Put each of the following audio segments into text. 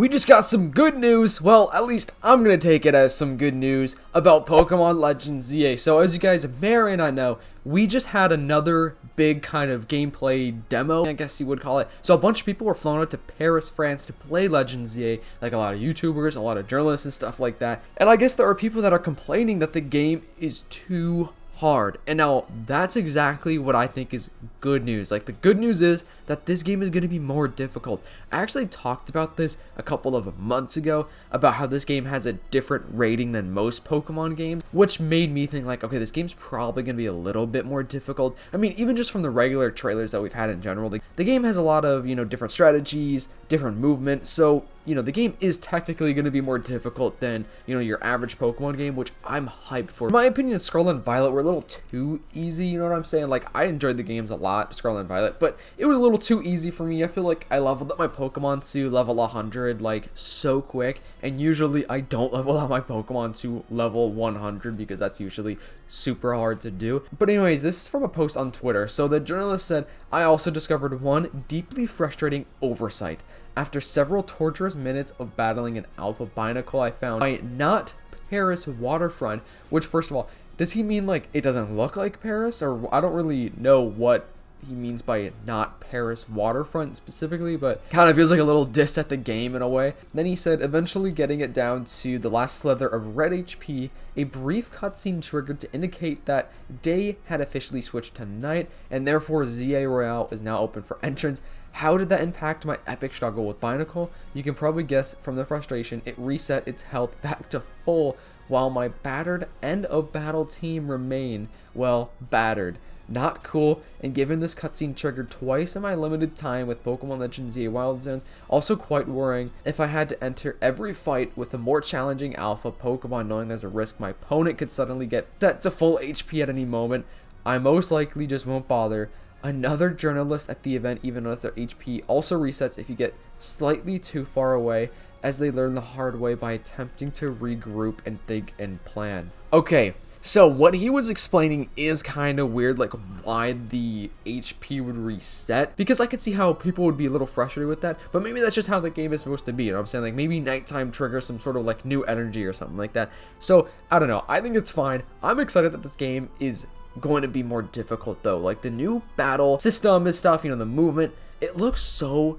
We just got some good news, well, at least I'm gonna take it as some good news about Pokemon Legends ZA. So as you guys may or may not know, we just had another big kind of gameplay demo, I guess you would call it. So a bunch of people were flown out to Paris, France to play Legends ZA, like a lot of YouTubers, a lot of journalists and stuff like that. And I guess there are people that are complaining that the game is too hard. And now that's exactly what I think is good news. Like, the good news is that this game is going to be more difficult. I actually talked about this a couple of months ago about how this game has a different rating than most Pokemon games, which made me think like, okay, this game's probably going to be a little bit more difficult. I mean, even just from the regular trailers that we've had in general, the game has a lot of, different strategies, different movements, so the game is technically going to be more difficult than, your average Pokemon game, which I'm hyped for. In my opinion, Scarlet and Violet were a little too easy, you know what I'm saying? Like, I enjoyed the games a lot, Scarlet and Violet, but it was a little too easy for me. I feel like I leveled up my Pokemon to level 100, like, so quick, and usually I don't level up my Pokemon to level 100 because that's usually super hard to do. But anyways, this is from a post on Twitter. So the journalist said, "I also discovered one deeply frustrating oversight. After several torturous minutes of battling an alpha binacle, I found my not Paris waterfront," which, first of all, does he mean like it doesn't look like Paris? Or I don't really know what he means by not Paris waterfront specifically, but kind of feels like a little diss at the game in a way. Then he said, "Eventually getting it down to the last slither of red HP, a brief cutscene triggered to indicate that day had officially switched to night, and therefore ZA Royale is now open for entrance. How did that impact my epic struggle with Binacle? You can probably guess from the frustration. It reset its health back to full, while my battered end of battle team remain, well, battered. Not cool, and given this cutscene triggered twice in my limited time with Pokemon Legends ZA Wild Zones, also quite worrying if I had to enter every fight with a more challenging alpha Pokemon, knowing there's a risk my opponent could suddenly get set to full HP at any moment. I most likely just won't bother." Another journalist at the event even noticed their HP also resets if you get slightly too far away, as they learn the hard way by attempting to regroup and think and plan. Okay, so what he was explaining is kind of weird, like why the HP would reset, because I could see how people would be a little frustrated with that, but maybe that's just how the game is supposed to be, you know what I'm saying? Like, maybe nighttime triggers some sort of like new energy or something like that. So I don't know, I think it's fine. I'm excited that this game is going to be more difficult though. Like, the new battle system and stuff, the movement, it looks so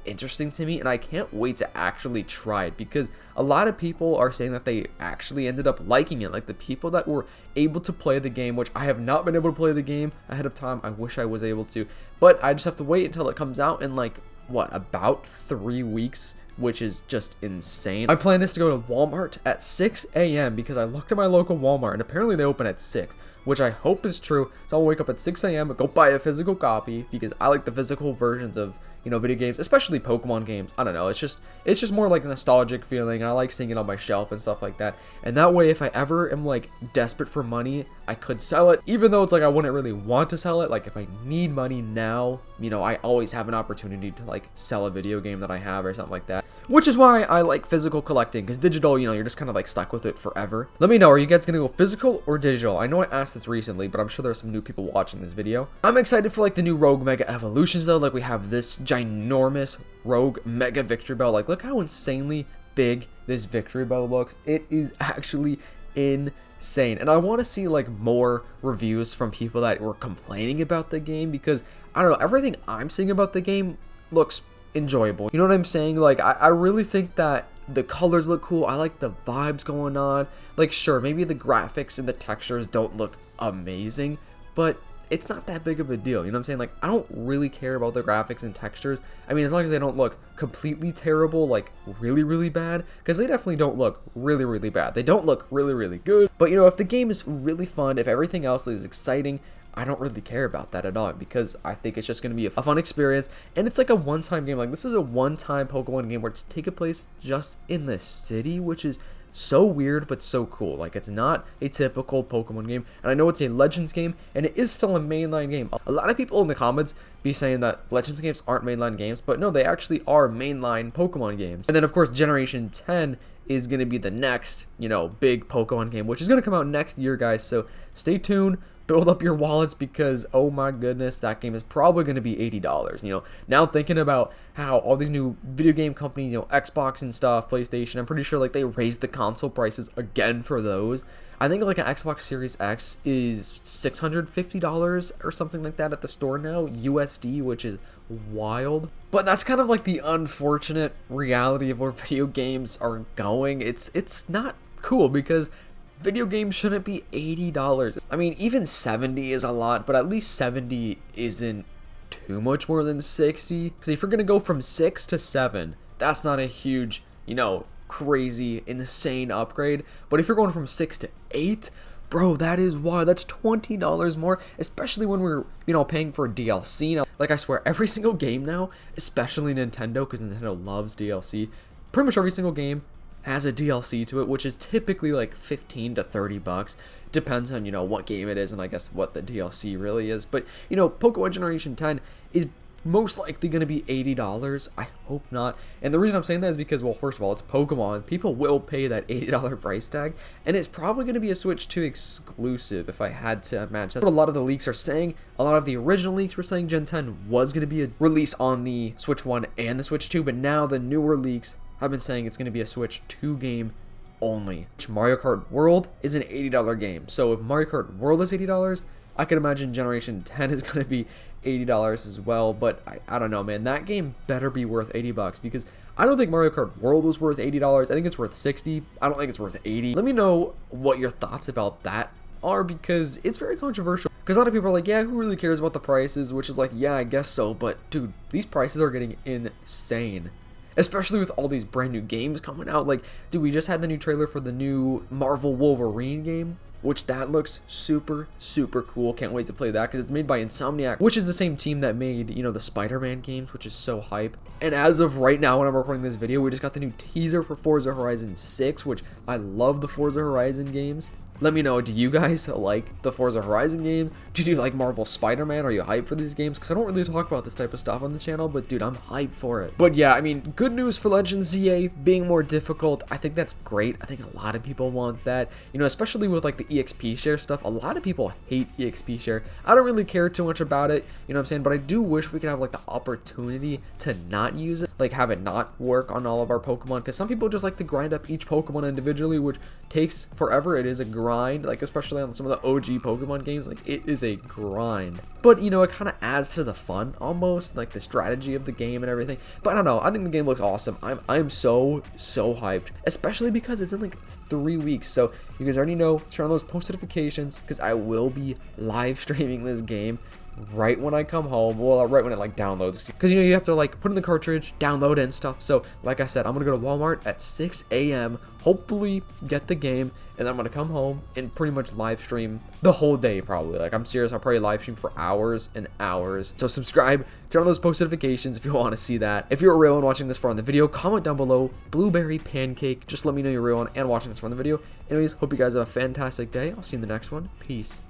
interesting to me, and I can't wait to actually try it, because a lot of people are saying that they actually ended up liking it. Like, the people that were able to play the game, which I have not been able to play the game ahead of time. I wish I was able to, but I just have to wait until it comes out in like, what, about 3 weeks, which is just insane. I plan this to go to Walmart at 6 a.m. because I looked at my local Walmart and apparently they open at 6, which I hope is true. So I'll wake up at 6 a.m. and go buy a physical copy, because I like the physical versions of video games, especially Pokemon games. I don't know, it's just more like a nostalgic feeling, and I like seeing it on my shelf and stuff like that. And that way, if I ever am like desperate for money, I could sell it, even though it's like I wouldn't really want to sell it. Like, if I need money now, I always have an opportunity to like sell a video game that I have or something like that, which is why I like physical collecting, because digital, you're just kind of like stuck with it forever. Let me know, are you guys gonna go physical or digital? I know I asked this recently, but I'm sure there's some new people watching this video. I'm excited for like the new Rogue Mega Evolutions though. Like, we have this ginormous Rogue Mega Victory Bell. Like, look how insanely big this Victory Bell looks. It is actually insane, and I want to see like more reviews from people that were complaining about the game, because I don't know, everything I'm seeing about the game looks enjoyable. You know what I'm saying? Like, I really think that the colors look cool. I like the vibes going on. Like, sure, maybe the graphics and the textures don't look amazing, but it's not that big of a deal, you know what I'm saying? Like, I don't really care about the graphics and textures. I mean, as long as they don't look completely terrible, like really bad, because they definitely don't look really bad. They don't look really good, but if the game is really fun, if everything else is exciting, I don't really care about that at all, because I think it's just going to be a fun experience, and it's like a one-time game. Like, this is a one-time Pokemon game where it's taking place just in the city, which is so weird but so cool. Like, it's not a typical Pokemon game, and I know it's a Legends game, and it is still a mainline game. A lot of people in the comments be saying that Legends games aren't mainline games, but no, they actually are mainline Pokemon games. And then of course Generation 10 is going to be the next, big Pokemon game, which is going to come out next year, guys. So stay tuned. Build up your wallets because, oh my goodness, that game is probably going to be $80. Now thinking about how all these new video game companies, Xbox and stuff, PlayStation, I'm pretty sure like they raised the console prices again for those. I think like an Xbox Series X is $650 or something like that at the store now, USD, which is wild. But that's kind of like the unfortunate reality of where video games are going. It's not cool because video games shouldn't be $80. I mean, even 70 is a lot, but at least 70 isn't too much more than 60. Because if you're going to go from 6 to 7, that's not a huge, crazy, insane upgrade. But if you're going from 6 to 8, bro, that is wild. That's $20 more, especially when we're, paying for DLC. Now, like I swear, every single game now, especially Nintendo, because Nintendo loves DLC, pretty much every single game has a DLC to it, which is typically like 15 to 30 bucks. Depends on, what game it is and I guess what the DLC really is. But, Pokemon Generation 10 is most likely going to be $80. I hope not. And the reason I'm saying that is because, well, first of all, it's Pokemon. People will pay that $80 price tag. And it's probably going to be a Switch 2 exclusive if I had to imagine. That's what a lot of the leaks are saying. A lot of the original leaks were saying Gen 10 was going to be a release on the Switch 1 and the Switch 2. But now the newer leaks have been saying it's going to be a Switch 2 game only. Mario Kart World is an $80 game. So if Mario Kart World is $80, I could imagine Generation 10 is going to be $80 as well. But I don't know, man. That game better be worth 80 bucks because I don't think Mario Kart World was worth $80. I think it's worth 60. I don't think it's worth 80. Let me know what your thoughts about that are because it's very controversial. Because a lot of people are like, yeah, who really cares about the prices? Which is like, yeah, I guess so. But dude, these prices are getting insane. Especially with all these brand new games coming out. Like, dude, we just had the new trailer for the new Marvel Wolverine game, which that looks super, super cool. Can't wait to play that because it's made by Insomniac, which is the same team that made, the Spider-Man games, which is so hype. And as of right now, when I'm recording this video, we just got the new teaser for Forza Horizon 6, which I love the Forza Horizon games. Let me know, do you guys like the Forza Horizon games? Do you like Marvel Spider-Man? Are you hyped for these games? Because I don't really talk about this type of stuff on the channel, but dude, I'm hyped for it. But yeah, I mean, good news for Legends ZA being more difficult. I think that's great. I think a lot of people want that, especially with like the EXP share stuff. A lot of people hate EXP share. I don't really care too much about it, you know what I'm saying? But I do wish we could have like the opportunity to not use it, like have it not work on all of our Pokemon. Because some people just like to grind up each Pokemon individually, which takes forever. It is a grind, like especially on some of the OG Pokemon games, like it is a grind. But it kind of adds to the fun almost, like the strategy of the game and everything. But I don't know, I think the game looks awesome. I'm so hyped, especially because it's in like 3 weeks. So you guys already know, turn on those post notifications because I will be live streaming this game right when I come home. Well, right when it like downloads, because you have to like put in the cartridge, download it and stuff. So like I said, I'm gonna go to Walmart at 6 a.m. hopefully get the game, and then I'm gonna come home and pretty much live stream the whole day probably. Like, I'm serious, I'll probably live stream for hours and hours. So subscribe, turn on those post notifications if you want to see that. If you're a real one watching this far in the video, comment down below blueberry pancake. Just let me know you're a real one and watching this far in the video. Anyways, hope you guys have a fantastic day. I'll see you in the next one. Peace.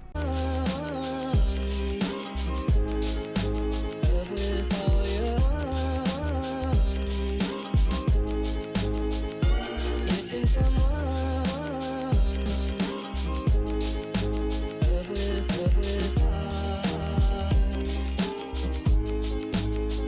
Someone